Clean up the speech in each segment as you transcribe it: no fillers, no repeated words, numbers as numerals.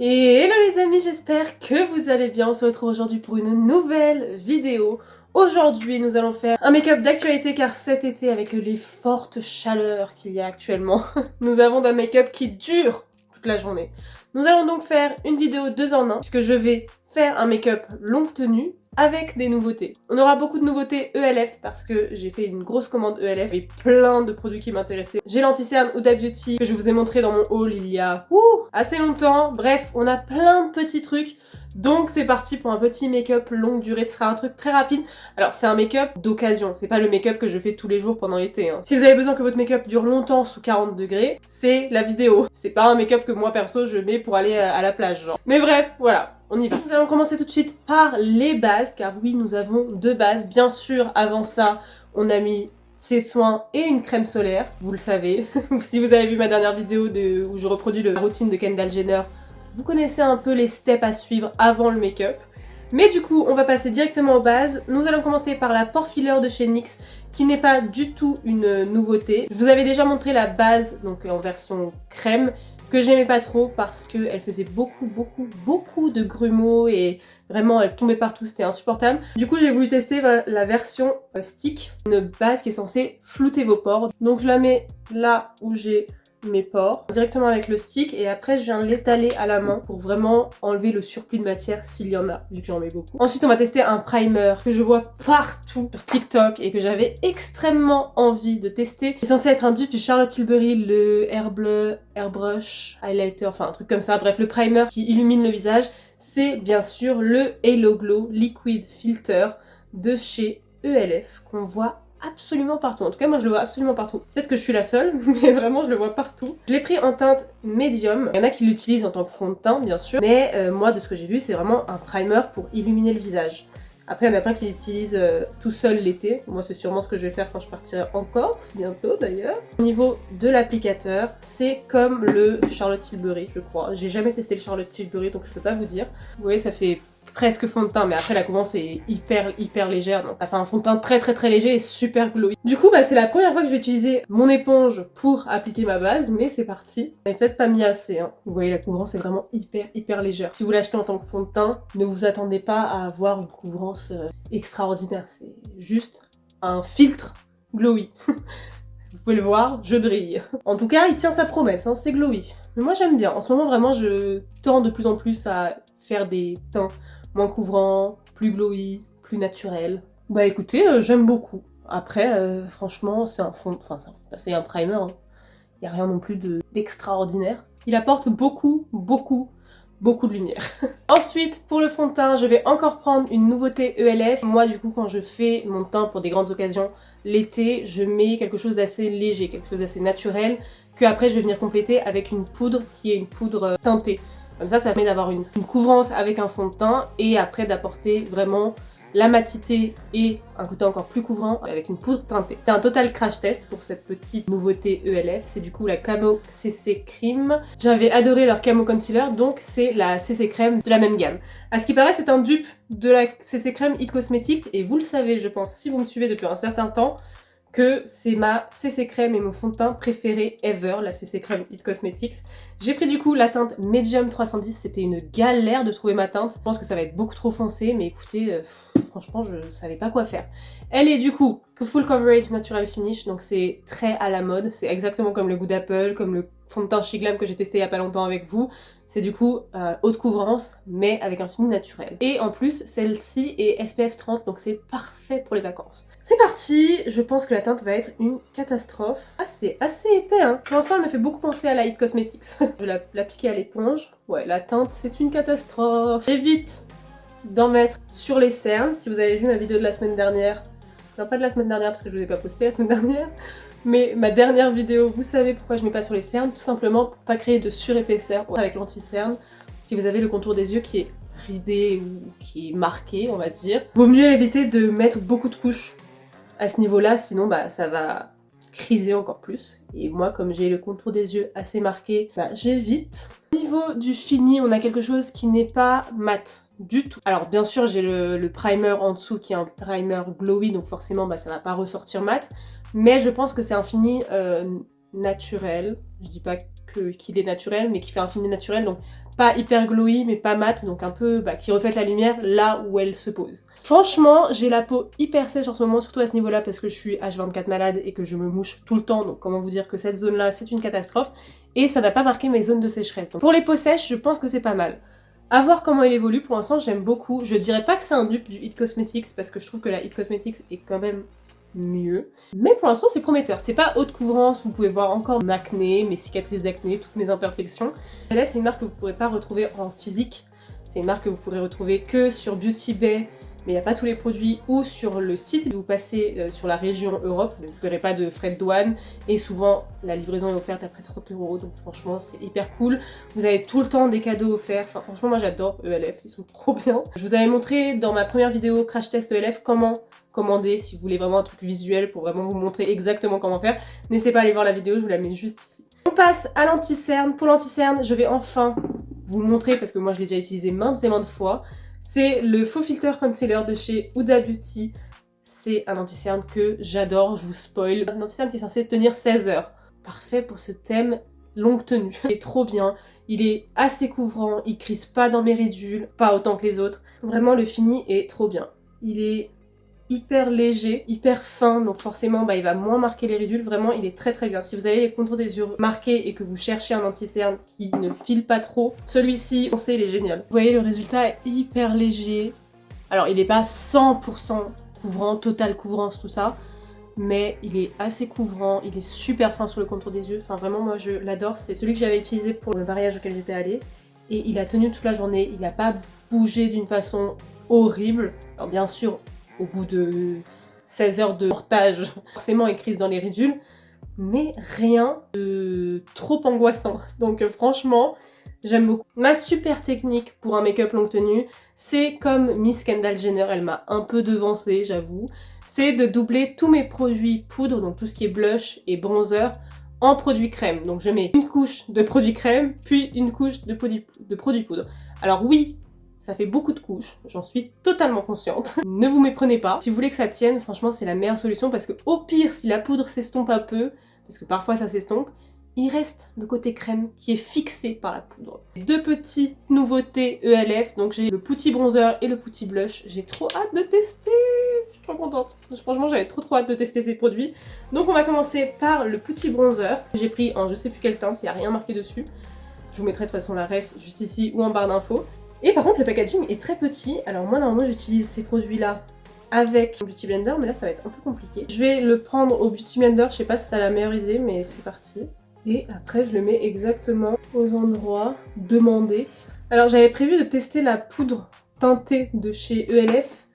Et hello les amis, j'espère que vous allez bien. On se retrouve aujourd'hui pour une nouvelle vidéo. Aujourd'hui, nous allons faire un make-up d'actualité car cet été, avec les fortes chaleurs qu'il y a actuellement, nous avons un make-up qui dure toute la journée. Nous allons donc faire une vidéo 2 en 1 puisque je vais faire un make-up longue tenue avec des nouveautés. On aura beaucoup de nouveautés ELF parce que j'ai fait une grosse commande ELF et plein de produits qui m'intéressaient. J'ai l'anti-cerne Huda Beauty que je vous ai montré dans mon haul il y a assez longtemps. Bref, on a plein de petits trucs. Donc c'est parti pour un petit make-up longue durée, ce sera un truc très rapide. Alors c'est un make-up d'occasion, c'est pas le make-up que je fais tous les jours pendant l'été. Si vous avez besoin que votre make-up dure longtemps sous 40 degrés, c'est la vidéo. C'est pas un make-up que moi perso je mets pour aller à la plage genre. Mais bref, voilà. On y va. Nous allons commencer tout de suite par les bases, car oui, nous avons 2 bases. Bien sûr, avant ça, on a mis ses soins et une crème solaire, vous le savez. Si vous avez vu ma dernière vidéo où je reproduis la routine de Kendall Jenner, vous connaissez un peu les steps à suivre avant le make-up. Mais du coup, on va passer directement aux bases. Nous allons commencer par la Pore Filler de chez NYX, qui n'est pas du tout une nouveauté. Je vous avais déjà montré la base, donc en version crème, que j'aimais pas trop parce qu'elle faisait beaucoup de grumeaux et vraiment elle tombait partout, c'était insupportable. Du coup j'ai voulu tester la version stick, une base qui est censée flouter vos pores. Donc je la mets là où j'ai mes pores, directement avec le stick, et après je viens l'étaler à la main pour vraiment enlever le surplus de matière s'il y en a, vu que j'en mets beaucoup. Ensuite on va tester un primer que je vois partout sur TikTok et que j'avais extrêmement envie de tester. C'est censé être un dupe du Charlotte Tilbury, le Airbrush Highlighter, enfin un truc comme ça, bref le primer qui illumine le visage. C'est bien sûr le Halo Glow Liquid Filter de chez ELF qu'on voit absolument partout. En tout cas, moi je le vois absolument partout. Peut-être que je suis la seule, mais vraiment je le vois partout. Je l'ai pris en teinte médium. Il y en a qui l'utilisent en tant que fond de teint, bien sûr. Mais moi, de ce que j'ai vu, c'est vraiment un primer pour illuminer le visage. Après, il y en a plein qui l'utilisent tout seul l'été. Moi, c'est sûrement ce que je vais faire quand je partirai en Corse, bientôt d'ailleurs. Au niveau de l'applicateur, c'est comme le Charlotte Tilbury, je crois. J'ai jamais testé le Charlotte Tilbury, donc je peux pas vous dire. Vous voyez, ça fait presque fond de teint, mais après la couvrance est hyper légère, donc ça fait un fond de teint très léger et super glowy. Du coup c'est la première fois que je vais utiliser mon éponge pour appliquer ma base, mais c'est parti. J'avais peut-être pas mis assez, Vous voyez, la couvrance est vraiment hyper légère. Si vous l'achetez en tant que fond de teint, ne vous attendez pas à avoir une couvrance extraordinaire, c'est juste un filtre glowy. Vous pouvez le voir, je brille. En tout cas, il tient sa promesse, c'est glowy. Mais moi j'aime bien, en ce moment vraiment je tends de plus en plus à faire des teints moins couvrants, plus glowy, plus naturel. Bah écoutez, j'aime beaucoup. Après, franchement, c'est un fond, c'est un primer. Il n'y a rien non plus d'extraordinaire. Il apporte beaucoup de lumière. Ensuite, pour le fond de teint, je vais encore prendre une nouveauté ELF. Moi, du coup, quand je fais mon teint pour des grandes occasions, l'été, je mets quelque chose d'assez léger, quelque chose d'assez naturel, que après je vais venir compléter avec une poudre qui est une poudre teintée. Comme ça permet d'avoir une couvrance avec un fond de teint et après d'apporter vraiment la matité et un côté encore plus couvrant avec une poudre teintée. C'est un total crash test pour cette petite nouveauté ELF, c'est du coup la Camo CC Cream. J'avais adoré leur Camo Concealer, donc c'est la CC Crème de la même gamme. À ce qui paraît, c'est un dupe de la CC Crème It Cosmetics et vous le savez, je pense, si vous me suivez depuis un certain temps, que c'est ma CC Crème et mon fond de teint préféré ever, la CC Crème It Cosmetics. J'ai pris du coup la teinte Medium 310, c'était une galère de trouver ma teinte. Je pense que ça va être beaucoup trop foncé, mais écoutez, franchement, je savais pas quoi faire. Elle est du coup Full Coverage Natural Finish, donc c'est très à la mode. C'est exactement comme le goût d'Apple, comme le fond de teint She Glam que j'ai testé il y a pas longtemps avec vous. C'est du coup haute couvrance, mais avec un fini naturel. Et en plus, celle-ci est SPF 30, donc c'est parfait pour les vacances. C'est parti, je pense que la teinte va être une catastrophe. Ah, c'est assez épais, Pour l'instant, elle me fait beaucoup penser à la It Cosmetics. Je vais l'appliquer à l'éponge. Ouais, la teinte, c'est une catastrophe. J'évite d'en mettre sur les cernes. Si vous avez vu ma vidéo de la semaine dernière, non pas de la semaine dernière parce que je vous ai pas posté la semaine dernière, mais ma dernière vidéo, vous savez pourquoi je mets pas sur les cernes, tout simplement pour pas créer de surépaisseur avec l'anti-cerne. Si vous avez le contour des yeux qui est ridé ou qui est marqué, on va dire, vaut mieux éviter de mettre beaucoup de couches à ce niveau-là, sinon ça va criser encore plus. Et moi, comme j'ai le contour des yeux assez marqué, j'évite. Au niveau du fini, on a quelque chose qui n'est pas mat du tout. Alors bien sûr, j'ai le primer en dessous qui est un primer glowy, donc forcément ça va pas ressortir mat. Mais je pense que c'est un fini naturel. Je dis pas qu'il est naturel, mais qui fait un fini naturel, donc pas hyper glowy mais pas mat, donc un peu qui reflète la lumière là où elle se pose. Franchement, j'ai la peau hyper sèche en ce moment, surtout à ce niveau-là parce que je suis H24 malade et que je me mouche tout le temps, donc comment vous dire que cette zone-là c'est une catastrophe et ça va pas marquer mes zones de sécheresse. Donc pour les peaux sèches, je pense que c'est pas mal. À voir comment il évolue, pour l'instant j'aime beaucoup. Je dirais pas que c'est un dupe du It Cosmetics parce que je trouve que la It Cosmetics est quand même mieux. Mais pour l'instant c'est prometteur, c'est pas haute couvrance, vous pouvez voir encore mon acné, mes cicatrices d'acné, toutes mes imperfections. Et là c'est une marque que vous pourrez pas retrouver en physique, c'est une marque que vous pourrez retrouver que sur Beauty Bay, mais il n'y a pas tous les produits, ou sur le site. Si vous passez sur la région Europe, vous ne paierez pas de frais de douane, et souvent la livraison est offerte après 30 €, donc franchement c'est hyper cool. Vous avez tout le temps des cadeaux offerts, enfin franchement moi j'adore ELF, ils sont trop bien. Je vous avais montré dans ma première vidéo crash test ELF comment commander si vous voulez vraiment un truc visuel pour vraiment vous montrer exactement comment faire. N'hésitez pas à aller voir la vidéo, je vous la mets juste ici. On passe à l'anti-cerne. Pour l'anti-cerne, je vais enfin vous le montrer parce que moi je l'ai déjà utilisé maintes et maintes fois. C'est le Faux Filter Concealer de chez Huda Beauty. C'est un anti-cerne que j'adore, je vous spoil. Un anti-cerne qui est censé tenir 16 heures. Parfait pour ce thème longue tenue. Il est trop bien, il est assez couvrant, il crisse pas dans mes ridules, pas autant que les autres. Vraiment le fini est trop bien. Il est hyper léger, hyper fin, donc forcément il va moins marquer les ridules, vraiment il est très très bien. Si vous avez les contours des yeux marqués et que vous cherchez un anti-cerne qui ne file pas trop, celui-ci, on sait, il est génial. Vous voyez, le résultat est hyper léger. Alors il n'est pas 100% couvrant, totale couvrance, tout ça, mais il est assez couvrant, il est super fin sur le contour des yeux, enfin vraiment moi je l'adore. C'est celui que j'avais utilisé pour le mariage auquel j'étais allée, et il a tenu toute la journée, il n'a pas bougé d'une façon horrible. Alors bien sûr, au bout de 16 heures de portage, forcément il crisse dans les ridules, mais rien de trop angoissant. Donc franchement, j'aime beaucoup. Ma super technique pour un make-up longue tenue, c'est comme Miss Kendall Jenner, elle m'a un peu devancée, j'avoue, c'est de doubler tous mes produits poudre, donc tout ce qui est blush et bronzer, en produit crème. Donc je mets une couche de produit crème, puis une couche de produit poudre. Alors oui, ça fait beaucoup de couches, j'en suis totalement consciente. Ne vous méprenez pas. Si vous voulez que ça tienne, franchement c'est la meilleure solution parce que au pire, si la poudre s'estompe un peu, parce que parfois ça s'estompe, il reste le côté crème qui est fixé par la poudre. Deux petites nouveautés ELF, donc j'ai le Putty Bronzer et le Putty Blush. J'ai trop hâte de tester, je suis trop contente. Franchement j'avais trop hâte de tester ces produits. Donc on va commencer par le Putty Bronzer. J'ai pris en je sais plus quelle teinte, il n'y a rien marqué dessus. Je vous mettrai de toute façon la ref juste ici ou en barre d'infos. Et par contre le packaging est très petit, alors moi normalement j'utilise ces produits là avec un Beauty Blender, mais là ça va être un peu compliqué. Je vais le prendre au Beauty Blender, je sais pas si c'est la meilleure idée, mais c'est parti. Et après je le mets exactement aux endroits demandés. Alors j'avais prévu de tester la poudre teintée de chez ELF,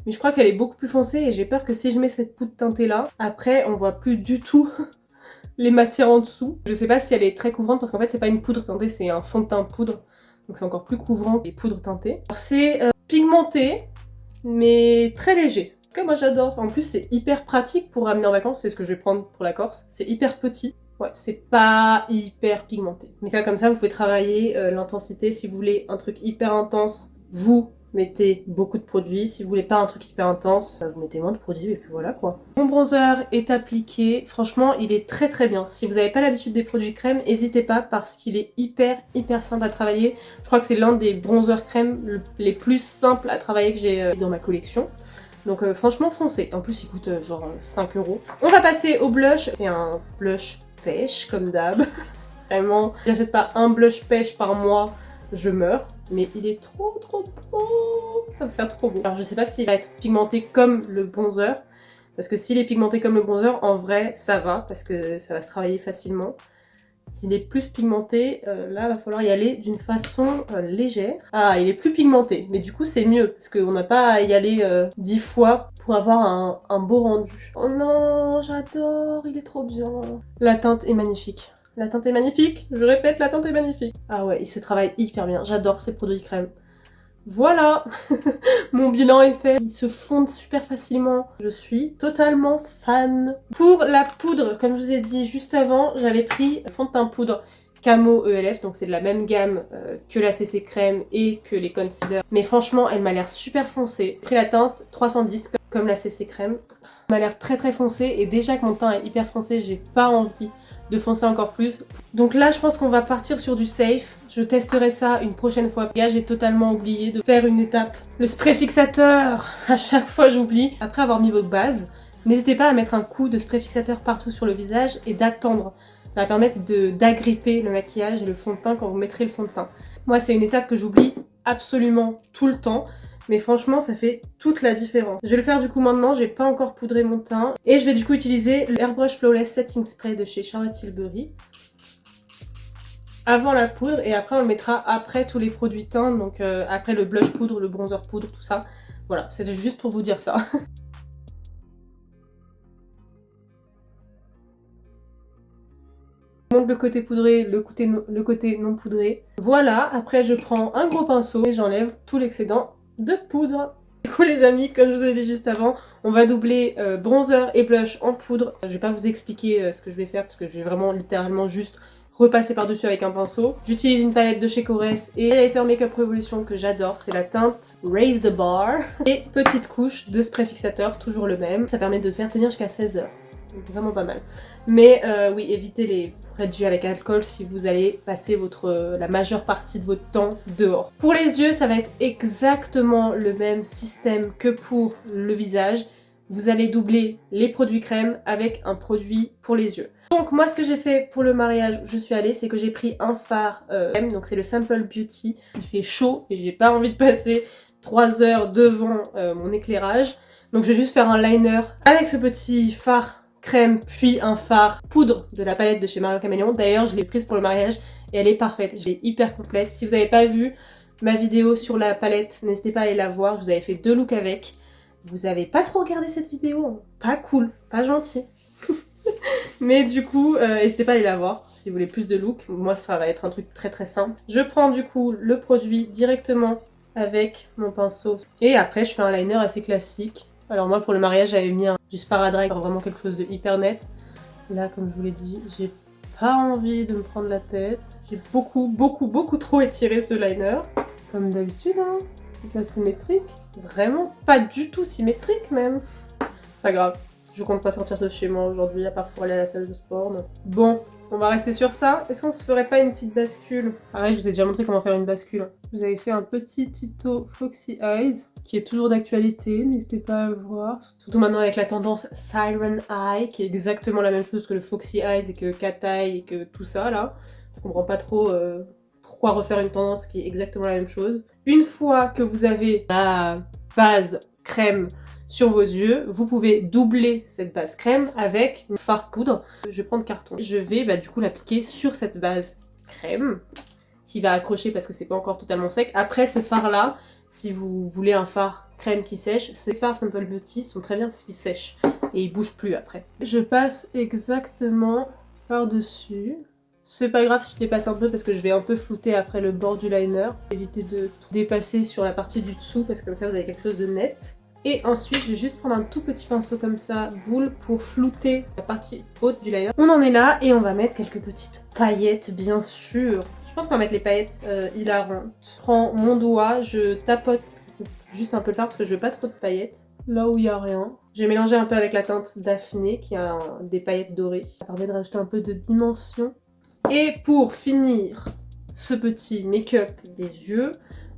mais je crois qu'elle est beaucoup plus foncée et j'ai peur que si je mets cette poudre teintée là, après on voit plus du tout les matières en dessous. Je sais pas si elle est très couvrante parce qu'en fait c'est pas une poudre teintée, c'est un fond de teint poudre. Donc c'est encore plus couvrant que les poudres teintées. C'est pigmenté, mais très léger. Que moi j'adore. En plus c'est hyper pratique pour ramener en vacances, c'est ce que je vais prendre pour la Corse. C'est hyper petit. Ouais, c'est pas hyper pigmenté. Mais ça comme ça, vous pouvez travailler l'intensité. Si vous voulez un truc hyper intense, vous mettez beaucoup de produits. Si vous voulez pas un truc hyper intense, vous mettez moins de produits et puis voilà quoi. Mon bronzer est appliqué. Franchement, il est très très bien. Si vous n'avez pas l'habitude des produits crème, n'hésitez pas parce qu'il est hyper simple à travailler. Je crois que c'est l'un des bronzers crème les plus simples à travailler que j'ai dans ma collection. Donc franchement foncez. En plus il coûte genre 5 €. On va passer au blush. C'est un blush pêche comme d'hab. Vraiment, j'achète pas un blush pêche par mois, je meurs. Mais il est trop beau, ça va faire trop beau. Alors je sais pas s'il va être pigmenté comme le bronzer, parce que s'il est pigmenté comme le bronzer, en vrai ça va, parce que ça va se travailler facilement. S'il est plus pigmenté, là va falloir y aller d'une façon légère. Ah, il est plus pigmenté, mais du coup c'est mieux, parce qu'on n'a pas à y aller 10 fois pour avoir un beau rendu. Oh non, j'adore, il est trop bien. La teinte est magnifique. La teinte est magnifique, je répète, la teinte est magnifique. Ah ouais, il se travaille hyper bien, j'adore ces produits crème. Voilà, mon bilan est fait, ils se fondent super facilement, je suis totalement fan. Pour la poudre, comme je vous ai dit juste avant, j'avais pris fond de teint poudre Camo ELF, donc c'est de la même gamme que la CC Crème et que les concealers. Mais franchement, elle m'a l'air super foncée. J'ai pris la teinte 310 comme la CC Crème. Elle m'a l'air très foncée et déjà que mon teint est hyper foncé, j'ai pas envie de foncer encore plus. Donc là, je pense qu'on va partir sur du safe. Je testerai ça une prochaine fois. Là, j'ai totalement oublié de faire une étape. Le spray fixateur, à chaque fois j'oublie. Après avoir mis votre base, n'hésitez pas à mettre un coup de spray fixateur partout sur le visage et d'attendre. Ça va permettre d'agripper le maquillage et le fond de teint quand vous mettrez le fond de teint. Moi, c'est une étape que j'oublie absolument tout le temps. Mais franchement, ça fait toute la différence. Je vais le faire du coup maintenant, j'ai pas encore poudré mon teint. Et je vais du coup utiliser le Airbrush Flawless Setting Spray de chez Charlotte Tilbury. Avant la poudre, et après on le mettra après tous les produits teints, donc après le blush poudre, le bronzer poudre, tout ça. Voilà, c'était juste pour vous dire ça. Je monte le côté poudré, le côté non poudré. Voilà, après je prends un gros pinceau et j'enlève tout l'excédent de poudre. Du coup les amis, comme je vous ai dit juste avant, on va doubler bronzer et blush en poudre. Je vais pas vous expliquer ce que je vais faire parce que je vais vraiment littéralement juste repasser par-dessus avec un pinceau. J'utilise une palette de chez Korres et Highlighter Makeup Revolution que j'adore, c'est la teinte Raise the Bar. Et petite couche de spray fixateur, toujours le même. Ça permet de faire tenir jusqu'à 16 heures. Donc vraiment pas mal. Mais oui, évitez les réduits avec alcool si vous allez passer la majeure partie de votre temps dehors. Pour les yeux, ça va être exactement le même système que pour le visage. Vous allez doubler les produits crème avec un produit pour les yeux. Donc moi ce que j'ai fait pour le mariage où je suis allée, c'est que j'ai pris un fard crème, donc c'est le Simple Beauty. Il fait chaud et j'ai pas envie de passer 3 heures devant mon éclairage. Donc je vais juste faire un liner avec ce petit fard crème puis un fard poudre de la palette de chez Mario Caméléon. D'ailleurs je l'ai prise pour le mariage et elle est parfaite, je l'ai hyper complète. Si vous n'avez pas vu ma vidéo sur la palette, n'hésitez pas à aller la voir, je vous avais fait 2 looks avec. Vous avez pas trop regardé cette vidéo, pas cool, pas gentil. Mais du coup, n'hésitez pas à aller la voir si vous voulez plus de look. Moi ça va être un truc très très simple. Je prends du coup le produit directement avec mon pinceau et après je fais un liner assez classique. Alors moi pour le mariage j'avais mis du sparadrap, vraiment quelque chose de hyper net. Là comme je vous l'ai dit, j'ai pas envie de me prendre la tête. J'ai beaucoup trop étiré ce liner. Comme d'habitude hein, c'est pas symétrique. Vraiment pas du tout symétrique même. C'est pas grave, je compte pas sortir de chez moi aujourd'hui à part pour aller à la salle de sport. Mais... Bon, on va rester sur ça. Est-ce qu'on se ferait pas une petite bascule? Pareil, je vous ai déjà montré comment faire une bascule. Vous avez fait un petit tuto Foxy Eyes qui est toujours d'actualité, n'hésitez pas à le voir. Surtout maintenant avec la tendance Siren Eye qui est exactement la même chose que le Foxy Eyes et que Cat Eye et que tout ça là. Je comprends pas trop pourquoi refaire une tendance qui est exactement la même chose. Une fois que vous avez la base crème sur vos yeux, vous pouvez doubler cette base crème avec une fard poudre. Je vais prendre carton. Je vais du coup l'appliquer sur cette base crème qui va accrocher parce que c'est pas encore totalement sec. Après ce fard là, si vous voulez un fard crème qui sèche, ces fards Simple Beauty sont très bien parce qu'ils sèchent et ils bougent plus après. Je passe exactement par-dessus. C'est pas grave si je dépasse un peu parce que je vais un peu flouter après le bord du liner. Évitez de dépasser sur la partie du dessous parce que comme ça vous avez quelque chose de net. Et ensuite je vais juste prendre un tout petit pinceau comme ça, boule, pour flouter la partie haute du liner. On en est là et on va mettre quelques petites paillettes bien sûr. Je pense qu'on va mettre les paillettes hilarantes. Je prends mon doigt, je tapote juste un peu le fard parce que je veux pas trop de paillettes. Là où il n'y a rien. J'ai mélangé un peu avec la teinte Daphné qui a des paillettes dorées. Ça permet de rajouter un peu de dimension. Et pour finir ce petit make-up des yeux,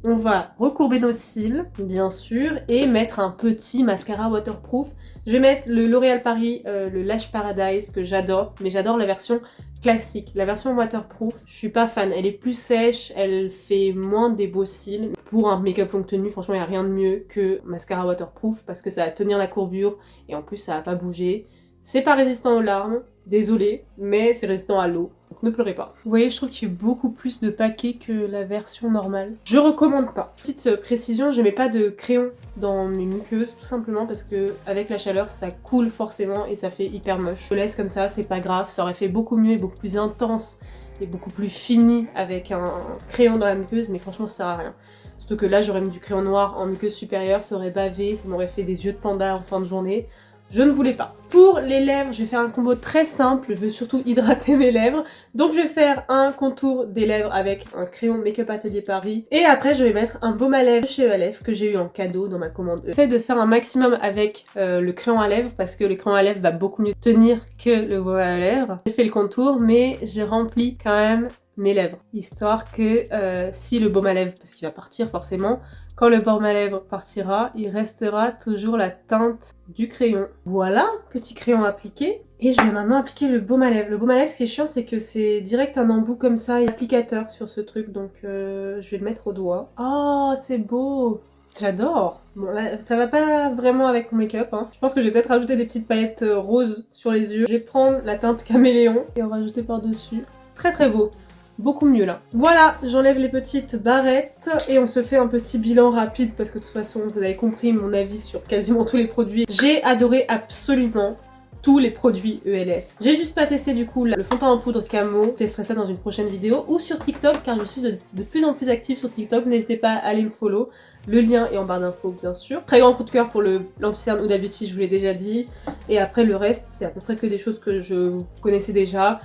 on va recourber nos cils, bien sûr, et mettre un petit mascara waterproof. Je vais mettre le L'Oréal Paris, le Lash Paradise, que j'adore, mais j'adore la version classique. La version waterproof, je suis pas fan. Elle est plus sèche, elle fait moins des beaux cils. Pour un make-up longue tenue, franchement, il n'y a rien de mieux que mascara waterproof, parce que ça va tenir la courbure, et en plus, ça va pas bouger. C'est pas résistant aux larmes, désolé, mais c'est résistant à l'eau. Donc ne pleurez pas. Vous voyez, je trouve qu'il y a beaucoup plus de paquets que la version normale. Je recommande pas. Petite précision, je mets pas de crayon dans mes muqueuses, tout simplement parce que avec la chaleur, ça coule forcément et ça fait hyper moche. Je laisse comme ça, c'est pas grave, ça aurait fait beaucoup mieux et beaucoup plus intense et beaucoup plus fini avec un crayon dans la muqueuse, mais franchement ça sert à rien. Surtout que là, j'aurais mis du crayon noir en muqueuse supérieure, ça aurait bavé, ça m'aurait fait des yeux de panda en fin de journée. je ne voulais pas. Pour les lèvres, je vais faire un combo très simple, je veux surtout hydrater mes lèvres. Donc je vais faire un contour des lèvres avec un crayon Make-up Atelier Paris. Et après je vais mettre un baume à lèvres chez ELF que j'ai eu en cadeau dans ma commande. J'essaie de faire un maximum avec le crayon à lèvres parce que le crayon à lèvres va beaucoup mieux tenir que le baume à lèvres. J'ai fait le contour mais je remplis quand même mes lèvres. Histoire que si le baume à lèvres, parce qu'il va partir forcément, quand le baume à lèvres partira, il restera toujours la teinte du crayon. Voilà, petit crayon appliqué. Et je vais maintenant appliquer le baume à lèvres. Le baume à lèvres, ce qui est chiant, c'est que c'est direct un embout comme ça, il y a un applicateur sur ce truc, donc je vais le mettre au doigt. Oh, c'est beau! J'adore! Bon là, ça va pas vraiment avec mon make-up, hein. Je pense que je vais peut-être rajouter des petites paillettes roses sur les yeux. Je vais prendre la teinte caméléon et en rajouter par-dessus. Très très beau! Beaucoup mieux là. Voilà, j'enlève les petites barrettes et on se fait un petit bilan rapide parce que de toute façon, vous avez compris mon avis sur quasiment tous les produits. J'ai adoré absolument tous les produits ELF. J'ai juste pas testé du coup le fond de teint en poudre Camo. Je testerai ça dans une prochaine vidéo ou sur TikTok car je suis de plus en plus active sur TikTok. N'hésitez pas à aller me follow. Le lien est en barre d'infos bien sûr. Très grand coup de cœur pour le l'anti-cerne Huda Beauty, je vous l'ai déjà dit. Et après le reste, c'est à peu près que des choses que je connaissais déjà.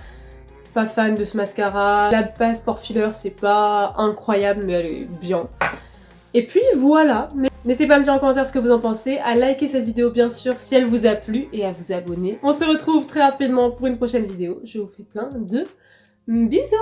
Pas fan de ce mascara. La base pore filler, c'est pas incroyable, mais elle est bien. Et puis voilà. N'hésitez pas à me dire en commentaire ce que vous en pensez, à liker cette vidéo bien sûr si elle vous a plu et à vous abonner. On se retrouve très rapidement pour une prochaine vidéo. Je vous fais plein de bisous.